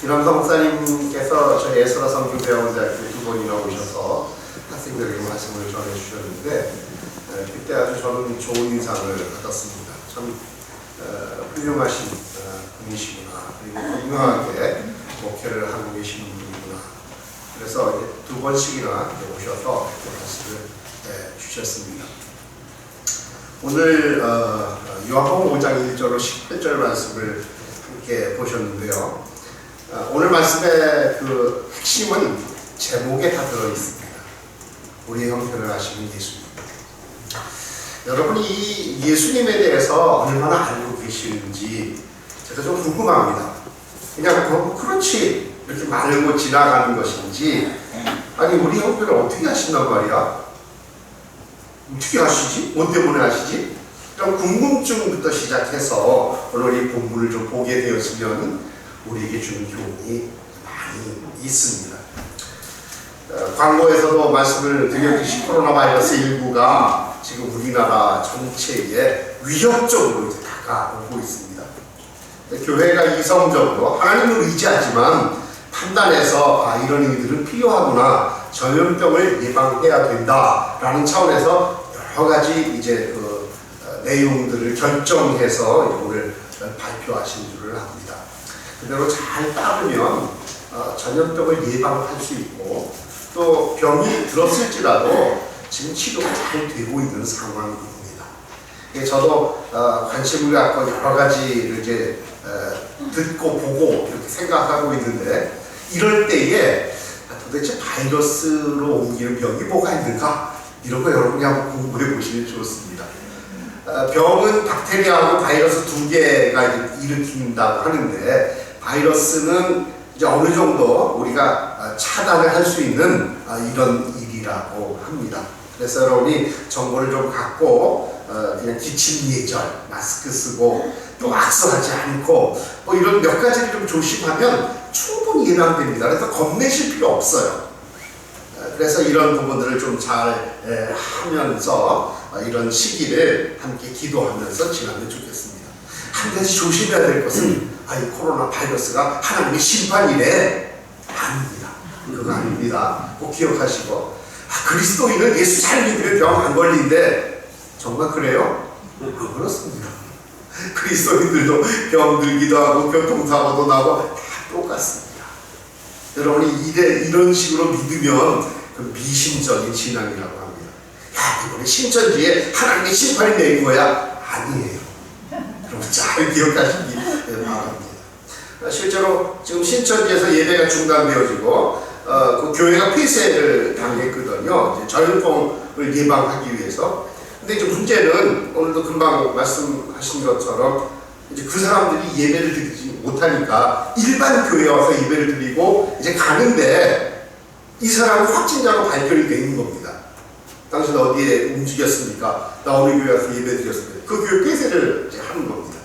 김남성 목사님께서 저희 에스라 성교대학원대학교에 2번이나 오셔서 학생들에게 말씀을 전해주셨는데 그때 아주 저는 좋은 인상을 받았습니다. 참 훌륭하신 분이시구나. 그리고 분명하게 목회를 하고 계신 분이구나. 그래서 2번씩이나 오셔서 말씀을 주셨습니다. 오늘 요한복음 5장 1절로 18절 말씀을 함께 보셨는데요. 오늘 말씀의 그 핵심은 제목에 다 들어있습니다. 우리의 형편을 아시는 예수님. 여러분이 이 예수님에 대해서 얼마나 알고 계시는지 제가 좀 궁금합니다. 그냥 그렇지 이렇게 말고 지나가는 것인지, 아니 우리 형편을 어떻게 하신단 말이야? 어떻게 아시지? 뭐 때문에 아시지? 이런 궁금증부터 시작해서 오늘 이 본문을 좀 보게 되었으면 우리에게 주는 교훈이 많이 있습니다. 광고에서도 말씀을 드렸듯이 코로나 바이러스 19가 지금 우리나라 전체에 위협적으로 이제 다가오고 있습니다. 교회가 이성적으로 하나님을 의지하지만 판단해서 이런 의미들은 필요하구나, 전염병을 예방해야 된다라는 차원에서 여러 가지 이제 그 내용들을 결정해서 오늘 발표하신 줄을 압니다. 그대로 잘 따르면 전염병을 예방할 수 있고, 또 병이 들었을지라도 지금 치료가 잘 되고 있는 상황입니다. 저도 관심을 갖고 여러 가지를 이제 듣고 보고 이렇게 생각하고 있는데, 이럴 때에 도대체 바이러스로 옮기는 병이 뭐가 있는가? 이런 거 여러분이 한번 공부해 보시면 좋습니다. 병은 박테리아하고 바이러스 두 개가 일으킨다고 하는데, 바이러스는 이제 어느 정도 우리가 차단을 할 수 있는 이런 일이라고 합니다. 그래서 여러분이 정보를 좀 갖고 그냥 기침 예절, 마스크 쓰고 또 악수하지 않고 뭐 이런 몇 가지를 좀 조심하면 충분히 예방됩니다. 그래서 겁내실 필요 없어요. 그래서 이런 부분들을 좀 잘 하면서 이런 시기를 함께 기도하면서 지나면 좋겠습니다. 한 가지 조심해야 될 것은 이 코로나 바이러스가 하나님의 심판이래. 아닙니다. 그거 아닙니다. 꼭 기억하시고, 그리스도인은 예수 잘 믿으면 병 안 걸린대. 정말 그래요? 안 그렇습니다. 그리스도인들도 병 들기도 하고 교통사고도 나고 다 똑같습니다. 여러분이 이런 식으로 믿으면 그 미심적인 신앙이라고 합니다. 이번에 신천지에 하나님의 심판이 내린 거야? 아니에요. 여러분 잘 기억하시기 바랍니다. 실제로 지금 신천지에서 예배가 중단되어지고 그 교회가 폐쇄를 당했거든요. 이제 전염병을 예방하기 위해서. 근데 이제 문제는 오늘도 금방 말씀하신 것처럼 이제 그 사람들이 예배를 드리지 못하니까 일반 교회에 와서 예배를 드리고 이제 가는데 이 사람은 확진자로 발견이 되는 겁니다. 당신 어디에 움직였습니까? 나 어느 교회 와서 예배 드렸습니다. 그 교회 폐쇄를 이제 하는 겁니다.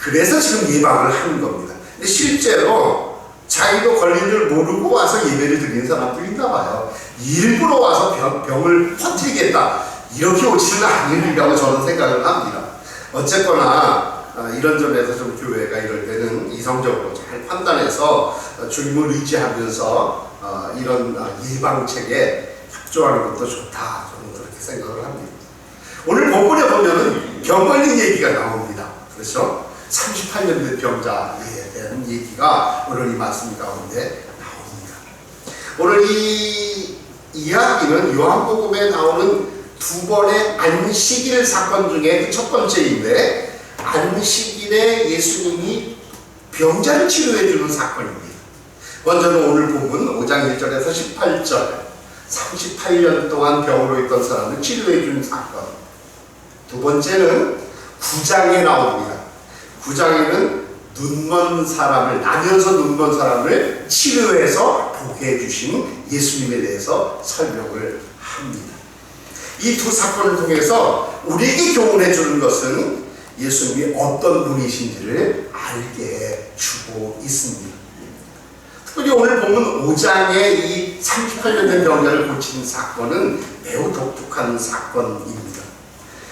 그래서 지금 예방을 하는 겁니다. 근데 실제로 자기도 걸린 줄 모르고 와서 예배를 드리는 사람들이 있나 봐요. 일부러 와서 병을 퍼뜨리겠다, 이렇게 오지는 않으리라고 저는 생각을 합니다. 어쨌거나 이런 점에서 좀 교회가 이럴 때는 이성적으로 잘 판단해서 주님을 의지하면서 이런 예방책에 협조하는 것도 좋다, 저는 그렇게 생각을 합니다. 오늘 본문에 보면은 병 걸린 얘기가 나옵니다. 그렇죠? 38년 된 병자에 대한 얘기가 오늘 이 말씀 가운데 나옵니다. 오늘 이 이야기는 요한복음에 나오는 두 번의 안식일 사건 중에 첫 번째인데, 안식일에 예수님이 병자를 치료해 주는 사건입니다. 먼저는 오늘 본문 5장 1절에서 18절, 38년 동안 병으로 있던 사람을 치료해 주는 사건. 두 번째는 9장에 나옵니다. 9장에는 눈먼 사람을, 나면서 눈먼 사람을 치료해서 보게 해주신 예수님에 대해서 설명을 합니다. 이 두 사건을 통해서 우리에게 교훈해 주는 것은 예수님이 어떤 분이신지를 알게 해주고 있습니다. 특별히 오늘 보면 5장의 이 38년 된 병자를 고친 사건은 매우 독특한 사건입니다.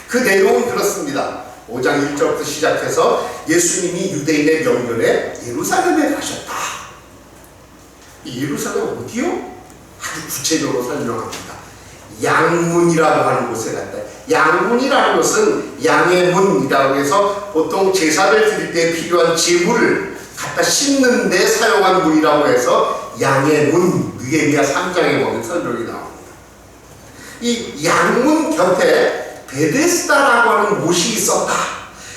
그 내용은 그렇습니다. 5장 1절부터 시작해서 예수님이 유대인의 명절에 예루살렘에 가셨다. 예루살렘 어디요? 아주 구체적으로 설명합니다. 양문이라고 하는 곳에 갔다. 양문이라는 것은 양의 문이라고 해서 보통 제사를 드릴 때 필요한 제물을 갖다 씻는 데 사용한 문이라고 해서 양의 문, 느헤미야 3장에 보면 설명이 나옵니다. 이 양문 곁에 베데스다라고 하는 못이 있었다.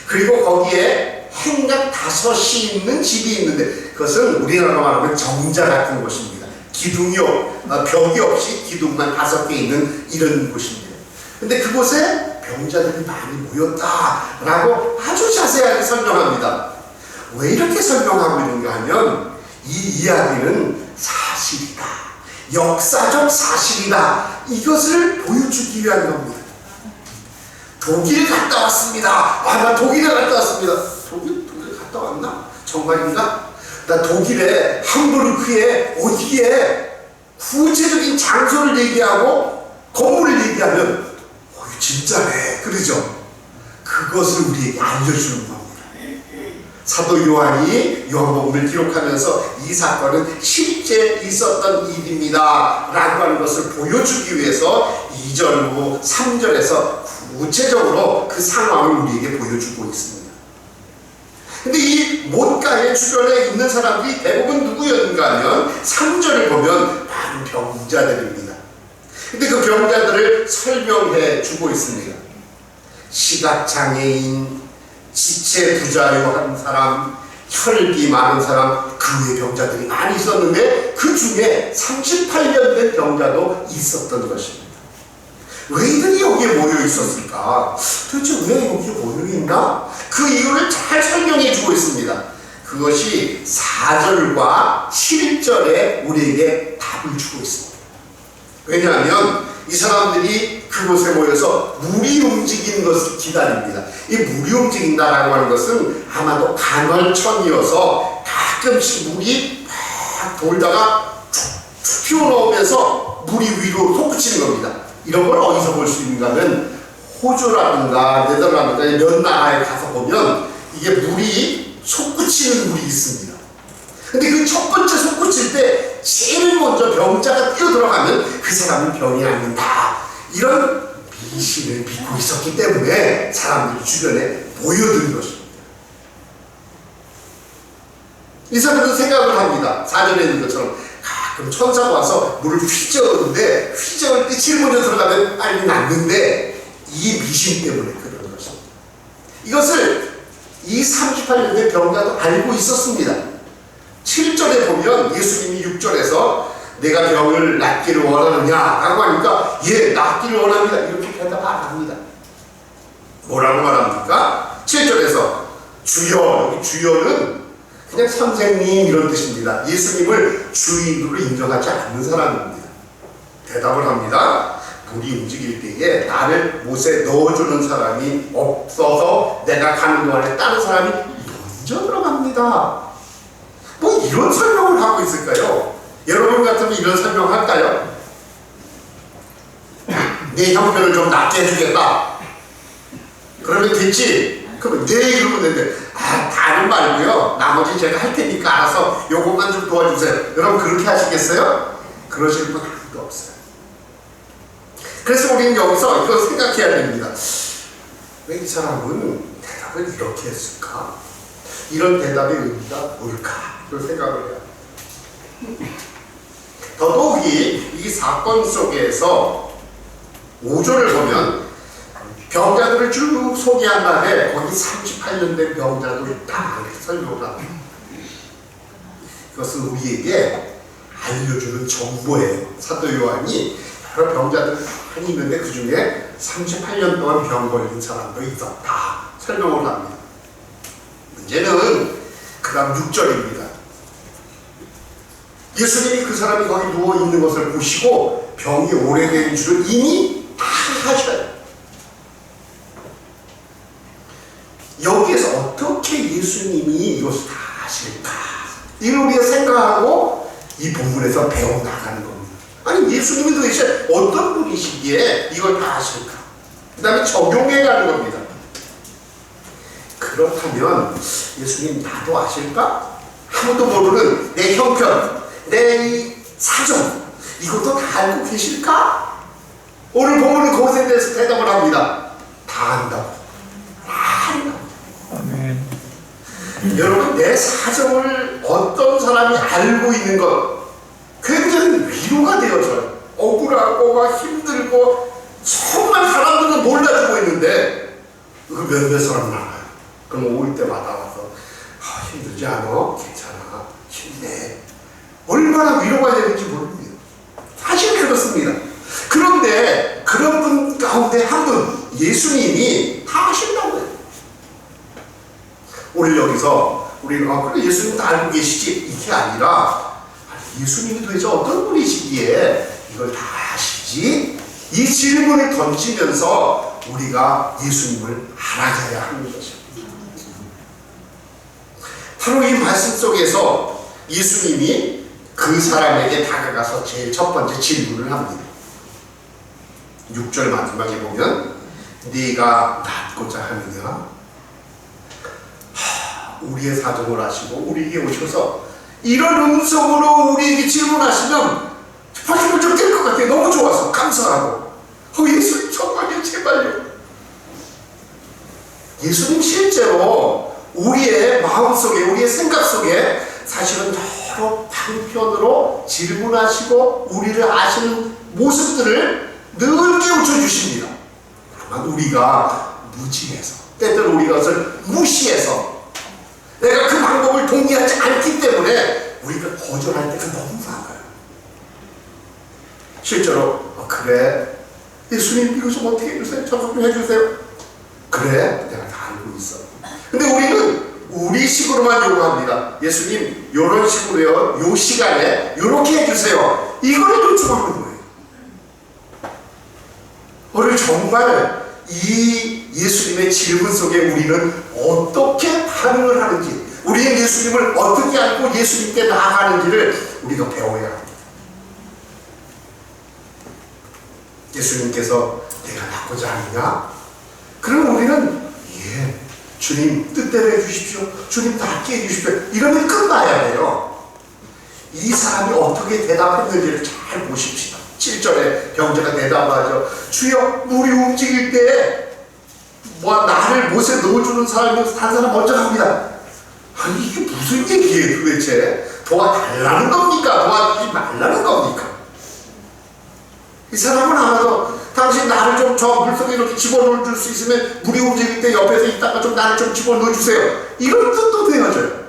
그리고 거기에 행각 5이 있는 집이 있는데 그것은 우리나라로 말하면 정자 같은 곳입니다. 기둥이 벽이 없이 기둥만 5개 있는 이런 곳입니다. 근데 그곳에 병자들이 많이 모였다라고 아주 자세하게 설명합니다. 왜 이렇게 설명하고 있는가 하면 이 이야기는 사실이다. 역사적 사실이다. 이것을 보여주기 위한 겁니다. 독일 갔다 왔습니다. 나 독일에 갔다 왔습니다. 독일 갔다 왔나? 정말인가? 나 독일에 함부르크에 어디에 구체적인 장소를 얘기하고 건물을 얘기하면 진짜네. 그러죠? 그것을 우리에게 알려주는 겁니다. 사도 요한이 요한복음을 기록하면서 이 사건은 실제 있었던 일입니다 라고 하는 것을 보여주기 위해서 2절로 3절에서 구체적으로 그 상황을 우리에게 보여주고 있습니다. 근데 이 못가의 주변에 있는 사람들이 대부분 누구였는가 하면 3절을 보면 많은 병자들입니다. 근데 그 병자들을 설명해 주고 있습니다. 시각장애인, 지체 부자요 한 사람, 혈기 많은 사람, 그 외 병자들이 많이 있었는데 그 중에 38년 된 병자도 있었던 것입니다. 왜 이들이 여기에 모여 있었을까? 도대체 왜 여기에 모여 있나? 그 이유를 잘 설명해 주고 있습니다. 그것이 4절과 7절에 우리에게 답을 주고 있습니다. 왜냐하면 이 사람들이 그곳에 모여서 물이 움직이는 것을 기다립니다. 이 물이 움직인다라고 하는 것은 아마도 간헐천이어서 가끔씩 물이 막 돌다가 툭툭 튀어나오면서 물이 위로 솟구치는 겁니다. 이런 걸 어디서 볼 수 있는가 하면 호주라든가 네덜란드가 몇 나라에 가서 보면 이게 물이 솟구치는 물이 있습니다. 근데 그 첫 번째 솟구칠 때 제일 먼저 병자가 뛰어들어가면 그 사람은 병이 낫는다. 이런 미신을 믿고 있었기 때문에 사람들이 주변에 모여든 것입니다. 이 사람들은 생각을 합니다. 4절에 있는 것처럼 가끔 천사가 와서 물을 휘저었는데 휘저을 때 제일 먼저 들어가면 빨리 낫는데 이 미신 때문에 그러는 것입니다. 이것을 이 38년 된 병자도 알고 있었습니다. 7절에 보면 예수님이 6절에서 내가 병을 낫기를 원하느냐 라고 하니까 예, 낫기를 원합니다. 이렇게 대답 안 합니다. 뭐라고 말합니까? 7절에서 주여, 여기 주여는 그냥 선생님 이런 뜻입니다. 예수님을 주인으로 인정하지 않는 사람입니다. 대답을 합니다. 물이 움직일 때에 나를 못에 넣어주는 사람이 없어서 내가 가는 동안에 다른 사람이 먼저 들어갑니다. 뭐 이런 설명을 하고 있을까요? 여러분 같으면 이런 설명할까요? 내 형편을 좀 낫게 해주겠다. 그러면 됐지? 그러면 네 이러면 되는데 다는 말고요. 나머지 제가 할 테니까 알아서 요것만 좀 도와주세요. 여러분 그렇게 하시겠어요? 그러실 분 아무도 없어요. 그래서 우리는 여기서 이걸 생각해야 됩니다. 왜 이 사람은 대답을 이렇게 했을까? 이런 대답의 의미가 뭘까? 그 생각을 해요. 더더욱이 이 사건 속에서 5절을 보면 병자들을 쭉 소개한 다음에 거기 38년 된 병자도 있다 이렇게 설명을 합니다. 이것은 우리에게 알려주는 정보예요. 사도 요한이 여러 병자들 많이 있는데 그 중에 38년 동안 병 걸린 사람도 있었다 설명을 합니다. 문제는 그 다음 6절입니다. 예수님이 그 사람이 거기 누워있는 것을 보시고 병이 오래된 줄을 이미 다 아셔요. 여기에서 어떻게 예수님이 이것을 다 아실까? 이걸 우리가 생각하고 이 본문에서 배워나가는 겁니다. 아니 예수님이 도대체 어떤 분이시기에 이걸 다 아실까? 그 다음에 적용해가는 겁니다. 그렇다면 예수님 나도 아실까? 아무도 모르는 내 형편, 내 알고 계실까? 오늘 본문은 그것에 대해서 대답을 합니다. 다 안다고. 다 안다고. 아멘. 여러분, 내 사정을 어떤 사람이 알고 있는 것 굉장히 위로가 되어져요. 억울하고 막 힘들고 정말 사람들은 몰라주고 있는데 그 몇몇 사람은 알아요. 그럼 올 때마다 와서 힘들지 않아? 괜찮아. 힘내. 얼마나 위로가 되는지 모릅니다. 사실 그렇습니다. 그런데 그런 분 가운데 한 분, 예수님이 다 아신다고 해요. 오늘 여기서 우리가 그래 예수님 다 알고 계시지? 이게 아니라 예수님이 도대체 어떤 분이시기에 이걸 다 아시지? 이 질문을 던지면서 우리가 예수님을 알아가야 하는 것입니다. 바로 이 말씀 속에서 예수님이 그 사람에게 다가가서 제일 첫 번째 질문을 합니다. 6절 마지막에 보면 네가 낫고자 하느냐? 우리의 사정을 아시고 우리에게 오셔서 이런 음성으로 우리에게 질문하시면 벌쩍벌쩍 뛸 것 같아요. 너무 좋아서 감사하고 예수님 정말요 제발요. 예수님 실제로 우리의 마음속에 우리의 생각 속에 사실은 여러 방편으로 질문하시고 우리를 아시는 모습들을 늘 깨우쳐 주십니다. 다만 우리가 무지해서 때때로 우리가 그것을 무시해서 내가 그 방법을 동의하지 않기 때문에 우리가 거절할 때가 너무 많아요. 실제로 그래 예수님 이거 좀 어떻게 해주세요. 저것 좀 해주세요. 그래 내가 다 알고 있어. 근데 우리는 우리 식으로만 요구합니다. 예수님 요런 식으로요 요 시간에 요렇게 해주세요. 이거를 요청하는 거예요. 오늘 정말 이 예수님의 질문 속에 우리는 어떻게 반응을 하는지 우리의 예수님을 어떻게 알고 예수님께 나아가는지를 우리가 배워야 합니다. 예수님께서 내가 낫고자 하느냐? 그럼 우리는 예 주님 뜻대로 해주십시오. 주님 낫게 해주십시오. 이러면 끝나야 돼요. 이 사람이 어떻게 대답했는지를 잘 보십시다. 7절에 병자가 대답하죠. 주여 물이 움직일 때 나를 못에 넣어주는 사람이 한 사람 먼저 갑니다. 아니 이게 무슨 얘기예요 도대체? 도와달라는 겁니까? 도와주지 말라는 겁니까? 이 사람은 알아서 당신 나를 좀 저 물속에 이렇게 집어넣어 줄 수 있으면 물이 움직일 때 옆에서 있다가 좀 나를 좀 집어넣어 주세요. 이런 뜻도 되어져요.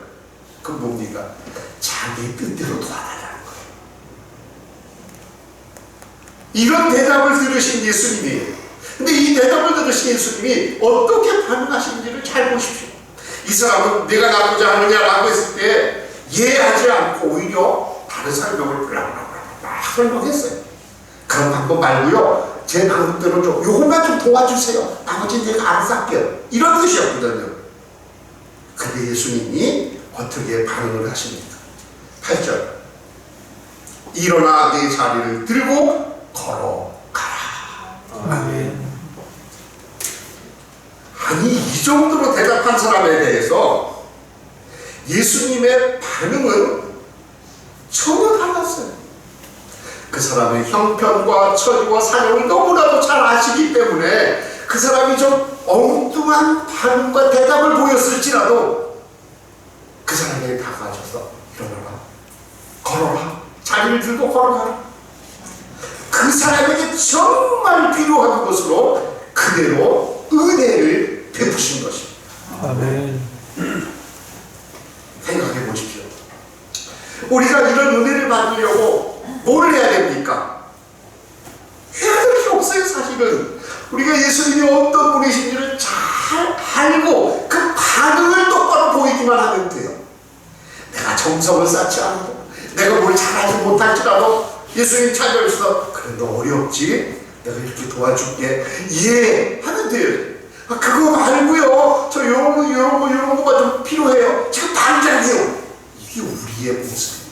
그럼 뭡니까? 자기 뜻대로 도와달라는 거예요. 이런 대답을 들으신 예수님이 근데 이 대답을 들으신 예수님이 어떻게 반응하시는지를 잘 보십시오. 이 사람은 내가 낫고자 하느냐라고 했을 때 이해하지 않고 오히려 다른 설명을 막 설명했어요. 그런 방법 말고요. 제 방법대로 좀 요것만 좀 도와주세요. 나머지는 제가 알아서 할게요. 이런 뜻이었거든요. 근데 예수님이 어떻게 반응을 하십니까? 8절 일어나 내 자리를 들고 걸어가라. 아멘. 아니 이 정도로 대답한 사람에 대해서 예수님의 반응은 전혀 달랐어요. 그 사람의 형편과 처지와 사정을 너무나도 잘 아시기 때문에 그 사람이 좀 엉뚱한 반응과 대답을 보였을지라도 그 사람에게 다가가셔서 일어나라, 걸어라, 자리를 들고 걸어가라. 그 사람에게 정말 필요한 것으로 그대로 은혜를 베푸신 것입니다. 아멘. 생각해 보십시오. 우리가 이런 은혜를 받으려고 뭘 해야 됩니까? 해야 될 게 없어요. 사실은 우리가 예수님이 어떤 분이신지를 잘 알고 그 반응을 똑바로 보이기만 하면 돼요. 내가 정성을 쌓지 않아도 내가 뭘 잘하지 못할지라도 예수님 찾아오셔서 그래 너 어렵지? 내가 이렇게 도와줄게 예 하면 돼요. 그거 말고요 저 요런 거가 좀 필요해요. 지금 당장이요. 이게 우리의 모습입니다.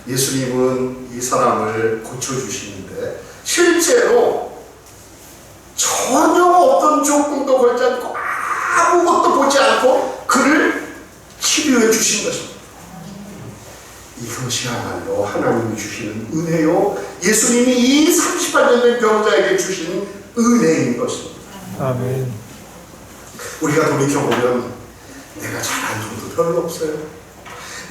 예수님은 이 사람을 고쳐주시는데 실제로 전혀 어떤 조건도 걸지 않고 아무것도 보지 않고 그를 치료해 주신 것입니다. 이것이야말로 하나님이 주시는 은혜요, 예수님이 이 38년 된 병자에게 주신 은혜인 것입니다. 아멘. 우리가 돌이켜보면 내가 잘한 적도 별로 없어요.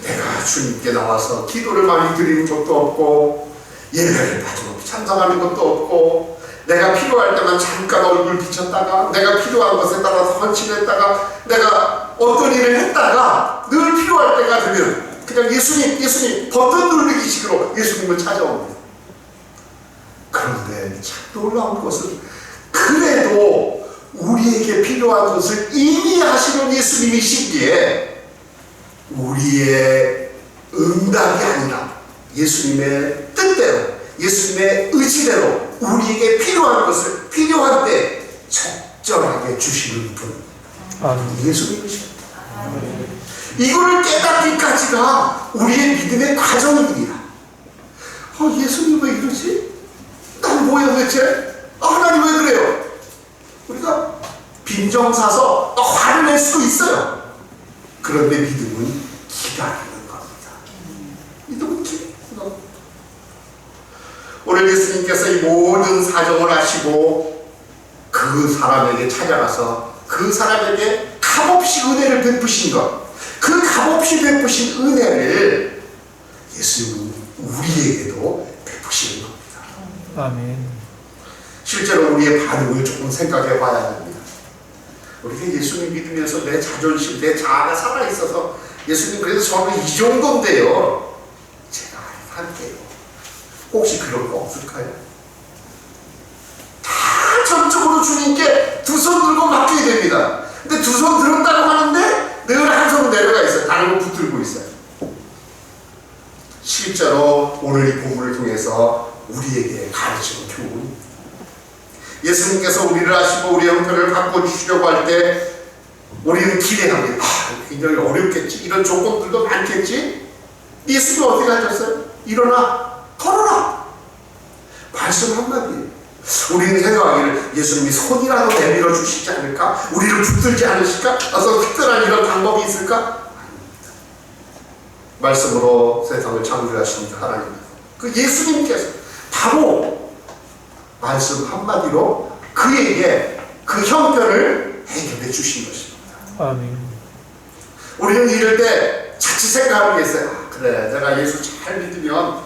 내가 주님께 나와서 기도를 많이 드리는 것도 없고, 예배를 빠짐없이 참석하는 것도 없고, 내가 필요할 때만 잠깐 얼굴 비쳤다가, 내가 필요한 것에 따라서 헌신했다가, 내가 어떤 일을 했다가 늘 필요할 때가 되면 그냥 예수님 버튼 누르기식으로 예수님을 찾아옵니다. 그런데 참 놀라운 것은, 그래도 우리에게 필요한 것을 이미 하시는 예수님이시기에 우리의 응답이 아니라 예수님의 뜻대로, 예수님의 의지대로 우리에게 필요한 것을 필요한 때 적절하게 주시는 분, 아멘. 예수님이십니다. 이거를 깨닫기까지가 우리의 믿음의 과정입니다. 예수님 왜 이러지? 난 뭐야 도대체? 하나님 왜 그래요? 우리가 빈정사서 화를 낼 수도 있어요. 그런데 믿음은 기다리는 겁니다. 믿음은 기다리는 겁니다. 오늘 예수님께서 이 모든 사정을 아시고 그 사람에게 찾아가서 그 사람에게 값없이 은혜를 베푸신 것, 그 값없이 베푸신 은혜를 예수님은 우리에게도 베푸시는 겁니다. 아멘. 실제로 우리의 반응을 조금 생각해 봐야 됩니다. 우리가 예수님 믿으면서 내 자존심, 내 자아가 살아있어서 예수님 그래서 저는 이 정도인데요, 제가 할게요. 혹시 그런 거 없을까요? 다 전적으로 주님께 두 손 들고 맡기게 됩니다. 근데 두 손 들었다고 하는데 늘 한 손은 내려가 있어요. 다른 거 붙들고 있어요. 실제로 오늘 이 본문을 통해서 우리에게 가르치는 교훈, 예수님께서 우리를 아시고 우리의 형편을 바꿔주시려고 할 때 우리는 기대합니다. 굉장히 어렵겠지, 이런 조건들도 많겠지. 예수님 어떻게 하셨어요? 일어나 걸어라, 말씀 한마디예요. 우리는 생각하기를 예수님이 손이라도 내밀어 주시지 않을까? 우리를 붙들지 않으실까? 어떤 특별한 이런 방법이 있을까? 아닙니다. 말씀으로 세상을 창조하신 하나님, 그 예수님께서 바로 말씀 한마디로 그에게 그 형편을 해결해 주신 것입니다. 아멘. 우리는 이럴 때 자칫 생각하는 게 있어요. 그래, 내가 예수 잘 믿으면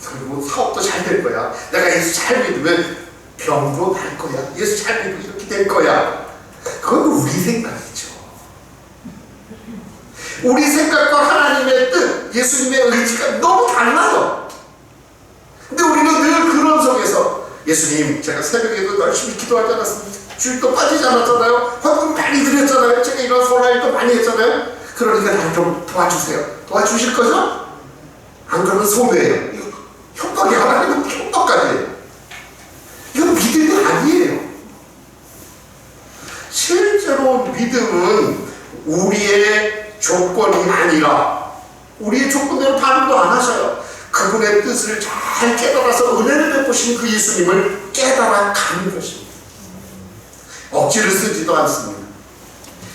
그리고 사업도 잘 될 거야. 내가 예수 잘 믿으면 병도 날 거야. 예수 잘 믿으면 이렇게 될 거야. 그건 우리 생각이죠. 우리 생각과 하나님의 뜻, 예수님의 의지가 너무 달라요. 근데 우리는 늘 그런 속에서, 예수님 제가 새벽에도 열심히 기도하지 않았습니까? 주일도 빠지지 않았잖아요. 헌금 많이 드렸잖아요. 제가 이런 선한 일도 많이 했잖아요. 그러니까 날 좀 도와주세요. 도와주실 거죠? 안 그러면 손해예요. 이거 협박이 하나님은 협박까지. 이건 믿음이 아니에요. 실제로 믿음은 우리의 조건이 아니라, 우리의 조건대로 반응도 안 하셔요. 그분의 뜻을 잘 깨달아서 은혜를 베푸신 그 예수님을 깨달아 가는 것입니다. 억지를 쓰지도 않습니다.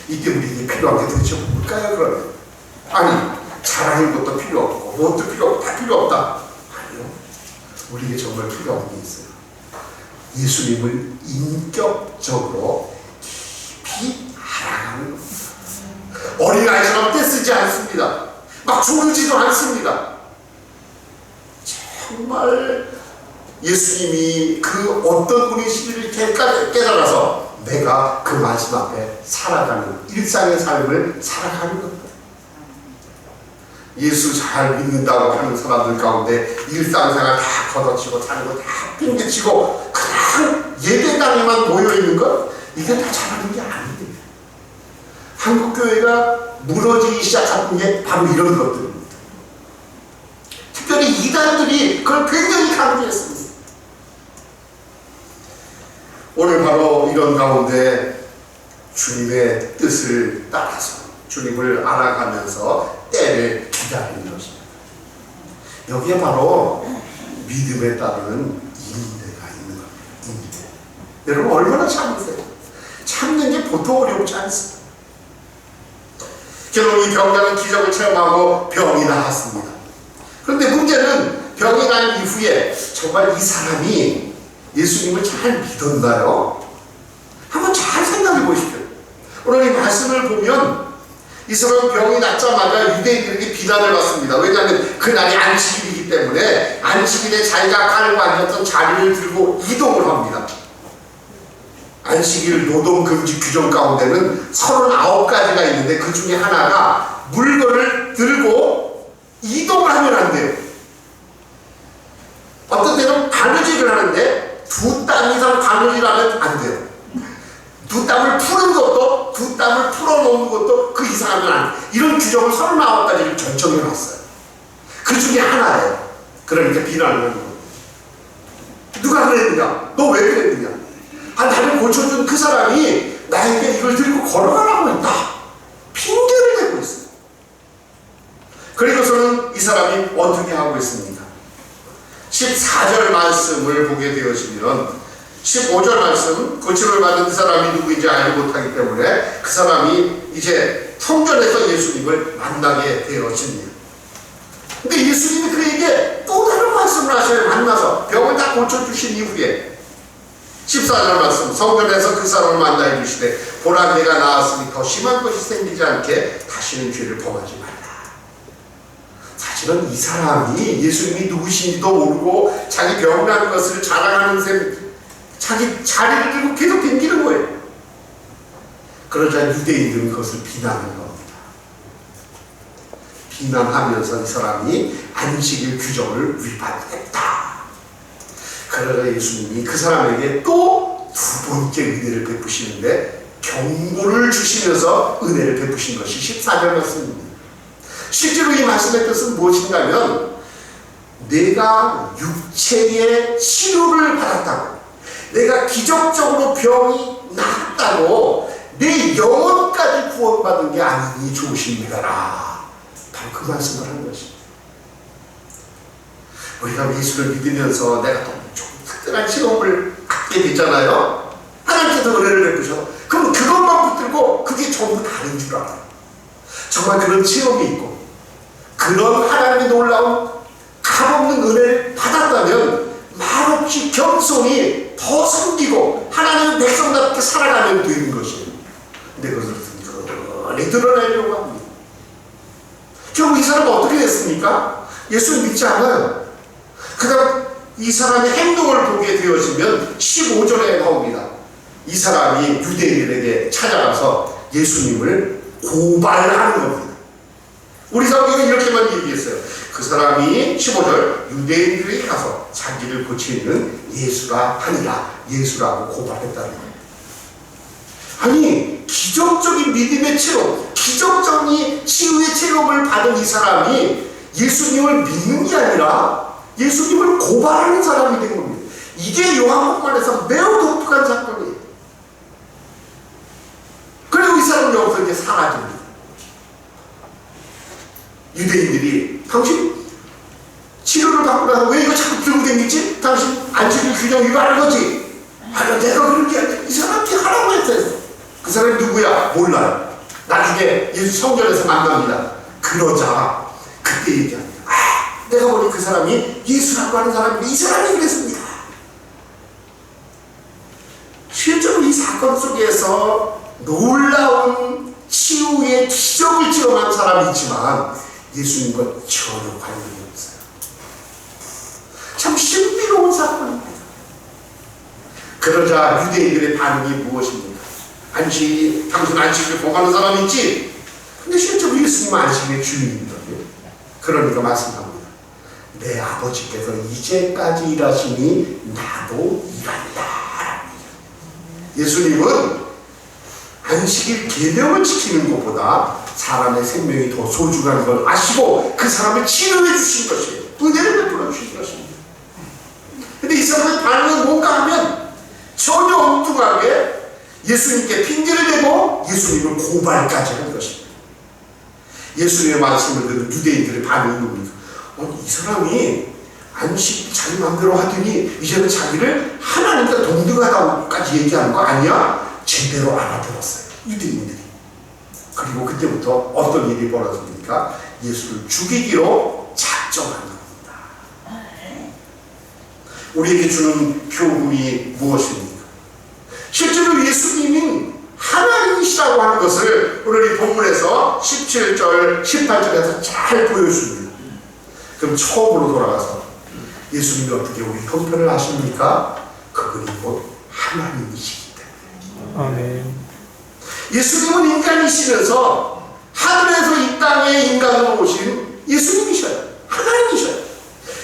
이때 우리에게 필요한 게 도대체 뭘까요, 그러면? 아니, 잘하는 것도 필요 없고, 무엇도 필요 없고, 다 필요 없다. 아니요. 우리에게 정말 필요한 게 있어요. 예수님을 인격적으로 깊이 알아가는 겁니다. 어린아이처럼 떼쓰지 않습니다. 막 조르지도 않습니다. 정말 예수님이 그 어떤 분이신지를 깨달아서 내가 그 마지막에 살아가는 일상의 삶을 살아가는 겁니다. 예수 잘 믿는다고 하는 사람들 가운데 일상생활 다 걷어치고 다른 거 다 핑계치고 그냥 예배당에만 모여있는 것, 이게 다 잘하는 게 아니에요. 한국교회가 무너지기 시작한 게 바로 이런 것들입니다. 특별히 이단들이 그걸 굉장히 강조했습니다. 오늘 바로 이런 가운데 주님의 뜻을 따라서 주님을 알아가면서 때를 기다리는 것입니다. 여기에 바로 믿음에 따르는 인내가 있는 겁니다. 인내. 여러분 얼마나 참으세요? 참는 게 보통 어렵지 않습니다. 결국 이 병자는 기적을 체험하고 병이 나았습니다. 그런데 문제는 병이 난 이후에 정말 이 사람이 예수님을 잘 믿었나요? 한번 잘 생각해 보십시오. 오늘 이 말씀을 보면 이 사람 병이 낫자마자 유대인들에게 비난을 받습니다. 왜냐하면 그날이 안식일이기 때문에 안식일에 자기가 깔고 앉았던 자리를 들고 이동을 합니다. 안식일 노동금지 규정 가운데는 39가지가 있는데 그 중에 하나가 물건을 들고 이동을 하면 안 돼요. 어떤 때는 바느질을 하는데 2땀 이상 바느질하면 안 돼요. 2땀을 푸는 것도 2땀을 풀어놓는 것도 그 이상하면 안 돼요. 이런 규정을 39가지를 결정해 놨어요. 그 중에 하나예요. 그러니까 비난을 하는 거예요. 누가 그랬느냐? 너 왜 그랬느냐? 나를 고쳐준 그 사람이 나에게 이걸 들고 걸어가라고 했다. 핑계를 대고 있어요. 그리고서는 이 사람이 어떻게 하고 있습니까? 14절 말씀을 보게 되어지면 15절 말씀, 고침을 받은 그 사람이 누구인지 알지 못하기 때문에 그 사람이 이제 성전에서 예수님을 만나게 되어집니다. 근데 예수님이 그에게 또 다른 말씀을 하셔요. 만나서 병을 다 고쳐주신 이후에 14절 말씀, 성전에서 그 사람을 만나 이르시되 보라 내가 나았으니 더 심한 것이 생기지 않게 다시는 죄를 범하지 말라. 사실은 이 사람이 예수님이 누구신지도 모르고 자기 병나는 것을 자랑하는 셈, 자기 자리를 들고 계속 댕기는 거예요. 그러자 유대인들은 그것을 비난하는 겁니다. 비난하면서 이 사람이 안식일 규정을 위반했다. 그러자 예수님이 그 사람에게 또 두 번째 은혜를 베푸시는데 경고를 주시면서 은혜를 베푸신 것이 14절 말씀입니다. 실제로 이 말씀의 뜻은 무엇인가면 내가 육체의 치료를 받았다고, 내가 기적적으로 병이 낫다고 내 영혼까지 구원받은 게 아니니 좋으십니다라. 바로 그 말씀을 한 것입니다. 우리가 예수를 믿으면서 내가 또 특별한 체험을 갖게 되잖아요. 하나님께서 은혜를 베푸셔. 그럼 그것만 붙들고 그게 전부 다른 줄 알아요. 정말 그런 체험이 있고 그런 하나님의 놀라운 값없는 은혜를 받았다면 말없이 겸손히 더 섬기고 하나님의 백성답게 살아가면 되는 것이에요. 근데 그것을 든든히 드러내려고 합니다. 결국 이 사람은 어떻게 됐습니까? 예수를 믿지 않아요. 그 다음 이 사람의 행동을 보게 되어지면 15절에 나옵니다. 이 사람이 유대인들에게 찾아가서 예수님을 고발하는 겁니다. 우리 성경은 이렇게만 얘기했어요. 그 사람이 15절 유대인들에게 가서 자기를 고치는 예수라 하니라, 예수라고 고발했다는 거예요. 아니 기적적인 믿음의 체험, 기적적인 치유의 체험을 받은 이 사람이 예수님을 믿는 게 아니라 예수님을 고발하는 사람이 된 겁니다. 이게 요한복음에서 매우 독특한 사건이에요. 그리고 이 사람은 여기서 이제 사라집니다. 유대인들이 당신 치료를 받고 나서 왜 이거 자꾸 들고 다니지? 당신 안식일 규정 위반한 거지? 아니 내가 그런 게 아니라 이 사람이 하라고 했어요. 그 사람이 누구야? 몰라요. 나중에 예수 성전에서 만납니다. 그러자 그때 얘기합니다. 내가 보니 그 사람이 예수라고 하는 사람인데 이 사람이 그랬습니다. 실제로 이 사건 속에서 놀라운 치유의 기적을 체험한 사람이 있지만 예수님과 전혀 관련이 없어요. 참 신비로운 사건입니다. 그러자 유대인들의 반응이 무엇입니까? 당신 안식일 범하는 사람이 있지? 근데 실제로 예수님은 안식일의 주인입니다. 그러니까 말씀합니다. 내 아버지께서 이제까지 일하시니 나도 일한다. 예수님은 안식일 계명을 지키는 것보다 사람의 생명이 더 소중한 걸 아시고 그 사람을 치료해 주신 것이에요. 은혜를 베풀어 주신 것입니다. 근데 이 사람의 반응은 뭔가 하면 전혀 엉뚱하게 예수님께 핑계를 대고 예수님을 고발까지 한 것입니다. 예수님의 말씀을 듣는 유대인들의 반응은 뭡니까? 이 사람이 안식 자기 마음대로 하더니 이제는 자기를 하나님과 동등하다고까지 얘기하는 거 아니야? 제대로 알아들었어요. 유대인들이. 그리고 그때부터 어떤 일이 벌어집니까? 예수를 죽이기로 작정했어요. 작정한 겁니다. 우리에게 주는 교훈이 무엇입니까? 실제로 예수님이 하나님이시라고 하는 것을 오늘 이 본문에서 17절, 18절에서 잘 보여줍니다. 그럼 처음으로 돌아가서 예수님이 어떻게 우리 형편을 아십니까? 그분이 곧 하나님이시기 때문에. 아멘. 예수님은 인간이시면서 하늘에서 이 땅에 인간으로 오신 예수님이셔요. 하나님이셔요.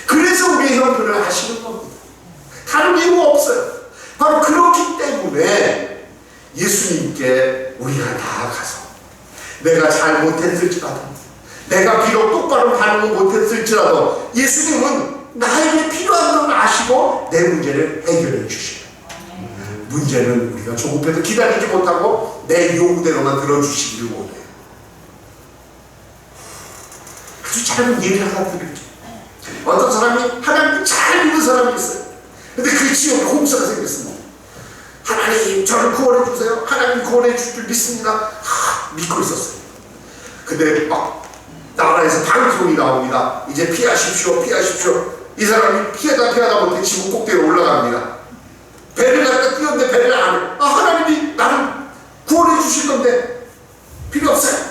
그래서 우리의 형편을 아시는 겁니다. 다른 이유가 없어요. 바로 그렇기 때문에 예수님께 우리가 나아가서 내가 잘못했을지라도, 내가 비록 똑바로 반응을 못했을지라도 예수님은 나에게 필요한 걸 아시고 내 문제를 해결해 주시고, 문제는 우리가 조급해도 기다리지 못하고 내 요구대로만 들어주시기를 원해요. 아주 짧은 예를 하나 드릴게요. 어떤 사람이 하나님을 잘 믿는 사람이 있어요. 근데 그 지역에 홍수가 생겼습니다. 하나님 저를 구원해 주세요. 하나님 구원해 줄 줄 믿습니다. 믿고 있었어요. 근데 막 나라에서 방송이 나옵니다. 이제 피하십시오, 피하십시오. 이 사람이 피하다 못해 지구 꼭대기로 올라갑니다. 배를 갖다 띄웠는데 배를 안 해. 하나님이 나를 구원해 주실 건데 필요 없어요.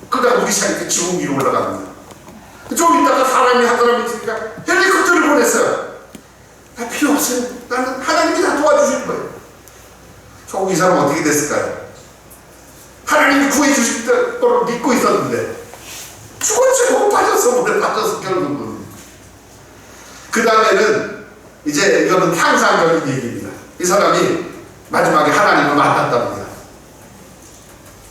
그러다가 우리 사이에 지구 위로 올라갑니다. 좀 있다가 사람이 한 사람이 있으니까 헬리콥터를 보냈어요. 필요 없어요. 나는 하나님이 다 도와주실 거예요. 결국 이 사람 어떻게 됐을까요? 하나님이 구해 주실 거를 믿고 있었는데 죽었지. 못 빠졌어. 물에 빠져서 결국은. 그 다음에는 이제 이거는 상상적인 얘기입니다. 이 사람이 마지막에 하나님을 만났답니다.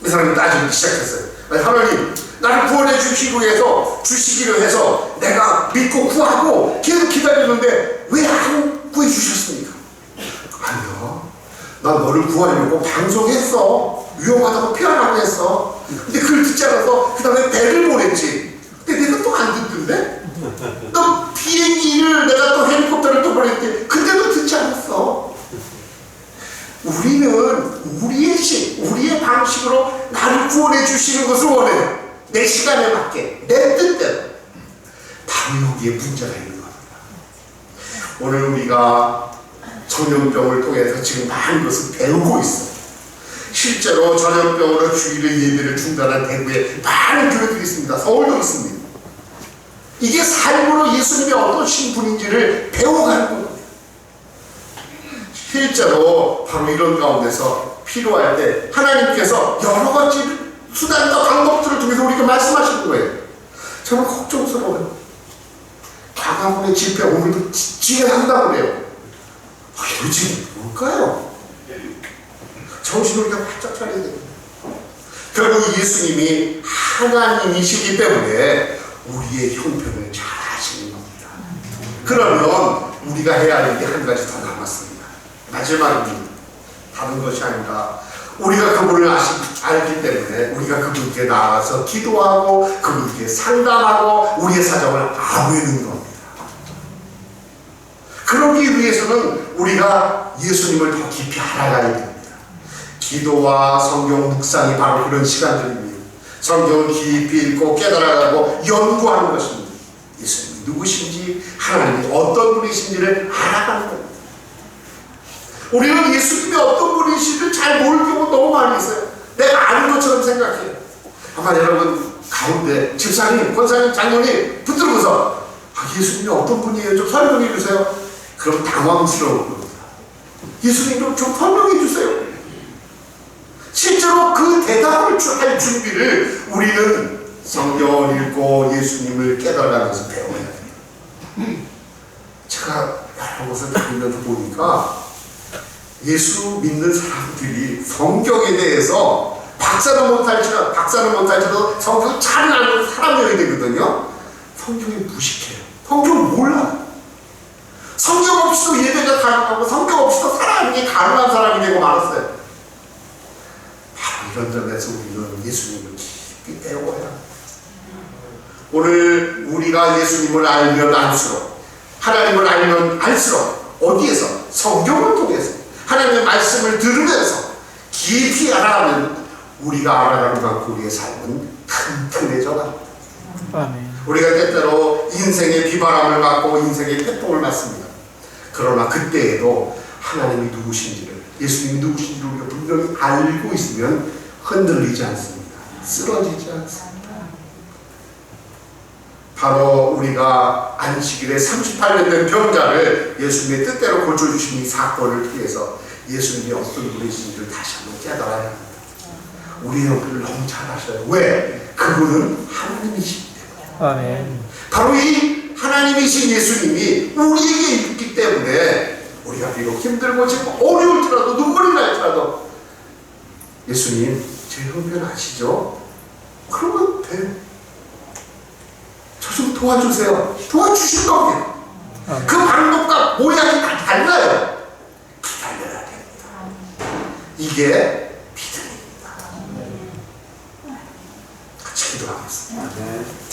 이 사람이 따지기 시작했어요. 하나님, 나를 구원해 주시기로 해서 내가 믿고 구하고 계속 기다리는데 왜 안 구해 주셨습니까? 아니요, 난 너를 구하려고 방송했어. 위험하다고 피하라고 했어. 근데 그걸 듣지 않아서 그 다음에 배를 보냈지. 근데 내가 또 안 듣던데? 또 비행기를 내가 또 헬리콥터를 또 보냈지. 근데도 듣지 않았어. 우리는 우리의 방식으로 나를 구원해 주시는 것을 원해요. 내 시간에 맞게, 내 뜻대로. 바로 여기에 문제가 있는 겁니다. 오늘 우리가 전염병을 통해서 지금 많은 것을 배우고 있어요. 실제로 전염병으로 주일의 예배를 중단한 대구에 많은 교회들이 있습니다. 서울도 있습니다. 이게 삶으로 예수님이 어떤 신분인지를 배워가는 겁니다. 실제로 바로 이런 가운데서 필요할 때 하나님께서 여러 가지 수단과 방법들을 통해서 우리가 말씀하시는 거예요. 정말 걱정스러워요. 과거의 집회 오늘도 지혜한다고 그래요. 요즘 뭘까요? 정신을 우리가 바짝 차려야 돼요. 결국 예수님이 하나님이시기 때문에 우리의 형편을 잘 아시는 겁니다. 그러면 우리가 해야 할 게 한 가지 더 남았습니다. 마지막입니다. 다른 것이 아니라 우리가 그분을 알기 때문에 우리가 그분께 나아가서 기도하고 그분께 상담하고 우리의 사정을 아뢰는 겁니다. 그러기 위해서는 우리가 예수님을 더 깊이 알아가야 됩니다. 기도와 성경 묵상이 바로 그런 시간들입니다. 성경을 깊이 읽고 깨달아가고 연구하는 것입니다. 예수님이 누구신지, 하나님이 어떤 분이신지를 알아가는 겁니다. 우리는 예수님이 어떤 분이신지를 잘 모를 경우가 너무 많이 있어요. 내가 아는 것처럼 생각해요. 아마 여러분 가운데 집사님, 권사님, 장로님 붙들고서 예수님이 어떤 분이에요? 좀 설명해 주세요. 그럼 당황스러울 겁니다. 예수님 좀 설명해 주세요. 실제로 그 대답을 할 준비를 우리는 성경을 읽고 예수님을 깨달아가면서 배워야 돼요. 제가 여러 곳을 다니면서 보니까 예수 믿는 사람들이 성경에 대해서 박사는 못할지라도 성경을 잘 아는 사람이어야 되거든요. 성경이 무식해요. 성경을 몰라요. 성경 없이도 예배가 가능하고 성경 없이도 살아가는 게 가능한 사람이 되고 말았어요. 바로 이런 점에서 우리는 예수님을 깊이 배워야 합니다. 오늘 우리가 예수님을 알면 알수록, 하나님을 알면 알수록 어디에서? 성경을 통해서 하나님의 말씀을 들으면서 깊이 알아가면 우리가 알아가는 만큼 우리의 삶은 튼튼해져 갑니다. 아멘. 우리가 때때로 때로 인생의 비바람을 맞고 인생의 태통을 맞습니다. 그러나 그때에도 하나님이 누구신지를, 예수님이 누구신지를 우리가 분명히 알고 있으면 흔들리지 않습니다. 쓰러지지 않습니다. 바로 우리가 안식일에 38년 된 병자를 예수님의 뜻대로 고쳐주신 이 사건을 통해서 예수님이 어떤 분이신지를 다시 한번 깨달아야 합니다. 우리의 영혼을 너무 잘 아셔요. 왜? 그분은 하나님이시기 때문에. 아멘. 바로 이 하나님이신 예수님이 우리에게 있기 때문에 우리가 비록 힘들고 지금 어려울지라도 눈물이 날지라도 예수님 제 형편 아시죠? 그러면 돼요. 저 좀 도와주세요. 도와주실 겁니다. 아멘. 그 방법과 모양이 다 달라요. 기다려야 됩니다. 이게 믿음입니다. 같이 기도하겠습니다.